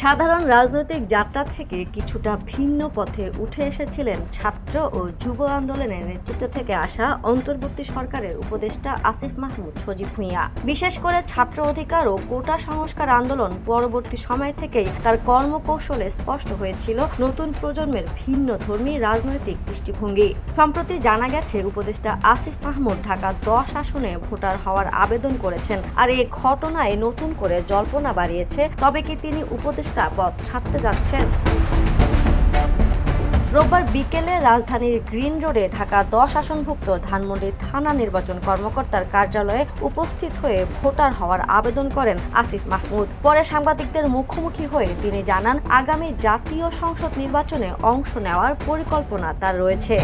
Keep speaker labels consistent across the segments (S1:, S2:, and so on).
S1: সাধারণ রাজনৈতিক যাত্রা থেকে কিছুটা ভিন্ন পথে উঠে এসেছিলেন ছাত্র ও যুব আন্দোলনের নেতৃত্ব থেকে আসা অন্তর্বর্তী সরকারের উপদেষ্টা আসিফ মাহমুদ সজীব ভুঁইয়া। বিশেষ করে ছাত্র অধিকার ও কোটা সংস্কার আন্দোলন পরবর্তী সময় থেকেই তার কর্মকৌশলে স্পষ্ট হয়েছিল নতুন প্রজন্মের ভিন্নধর্মী রাজনৈতিক দৃষ্টিভঙ্গি। সম্প্রতি জানা গেছে উপদেষ্টা আসিফ মাহমুদ ঢাকা 10 আসনে ভোটার হওয়ার আবেদন করেছেন। আর এই ঘটনায় নতুন করে জল্পনা বাড়িয়েছে, তবে কি তিনি উপদেষ্টা পদ ছাড়তে যাচ্ছেন? রোববার বিকেলে রাজধানীর গ্রিন রোডে ঢাকা 10 আসনভুক্ত ধানমন্ডি থানা নির্বাচন কর্মকর্তার কার্যালয়ে উপস্থিত হয়ে ভোটার হওয়ার আবেদন করেন আসিফ মাহমুদ। পরে সাংবাদিকদের মুখোমুখি হয়ে তিনি জানান, আগামী জাতীয় সংসদ নির্বাচনে অংশ নেওয়ার পরিকল্পনা তার রয়েছে।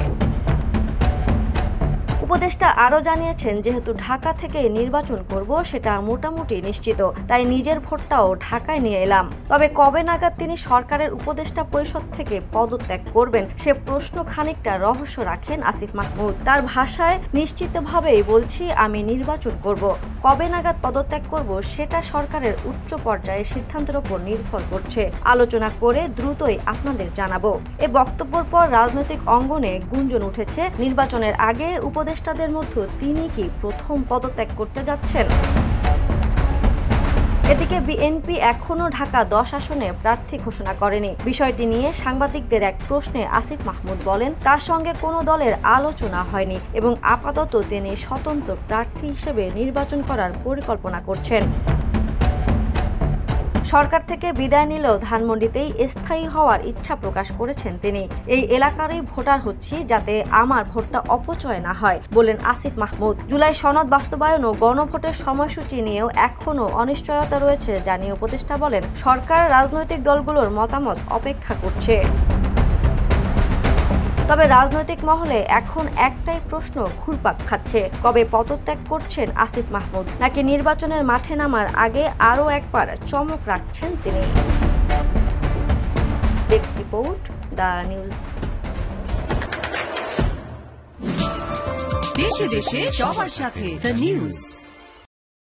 S1: উপদেষ্টা আরও জানিয়েছেন, যেহেতু ঢাকা থেকে নির্বাচন করব সেটা মোটামুটি নিশ্চিত, তাই নিজের ভোটটাও ঢাকায় নিয়ে এলাম। তবে কবে নাগাদ তিনি সরকারের উপদেষ্টা পরিষদ থেকে পদত্যাগ করবেন সে প্রশ্ন খানিকটা রহস্য রাখেন আসিফ মাহমুদ। তার ভাষায়, নিশ্চিতভাবেই বলছি আমি নির্বাচন করব, কবে নাগাদ পদত্যাগ করব সেটা সরকারের উচ্চ পর্যায়ে সিদ্ধান্তের উপর নির্ভর করছে, আলোচনা করে দ্রুতই আপনাদের জানাবো। এ বক্তব্যের পর রাজনৈতিক অঙ্গনে গুঞ্জন উঠেছে, নির্বাচনের আগে উপদেষ্টাদের মধ্যে তিনি কি প্রথম পদত্যাগ করতে যাচ্ছেন? এদিকে বিএনপি এখনও ঢাকা 10 আসনে প্রার্থী ঘোষণা করেনি। বিষয়টি নিয়ে সাংবাদিকদের এক প্রশ্নে আসিফ মাহমুদ বলেন, তার সঙ্গে কোনো দলের আলোচনা হয়নি এবং আপাতত তিনি স্বতন্ত্র প্রার্থী হিসেবে নির্বাচন করার পরিকল্পনা করছেন। সরকার থেকে বিদায় নিলেও ধানমন্ডিতেই স্থায়ী হওয়ার ইচ্ছা প্রকাশ করেছেন তিনি। এই এলাকারই ভোটার হচ্ছি, যাতে আমার ভোটটা অপচয় না হয় বলেন আসিফ মাহমুদ। জুলাই সনদ বাস্তবায়ন ও গণভোটের সময়সূচি নিয়েও এখনও অনিশ্চয়তা রয়েছে জানিয়ে উপদেষ্টা বলেন, সরকার রাজনৈতিক দলগুলোর মতামত অপেক্ষা করছে। তবে রাজনৈতিক মহলে এখন একটাই প্রশ্ন ঘুরপাক খাচ্ছে, কবে পদত্যাগ করছেন আসিফ মাহমুদ, নাকি নির্বাচনের মাঠে নামার আগে আরও একবার চমক রাখছেন তিনি? Desk report, the news.
S2: দেশে দেশে সবার সাথে দ্য নিউজ।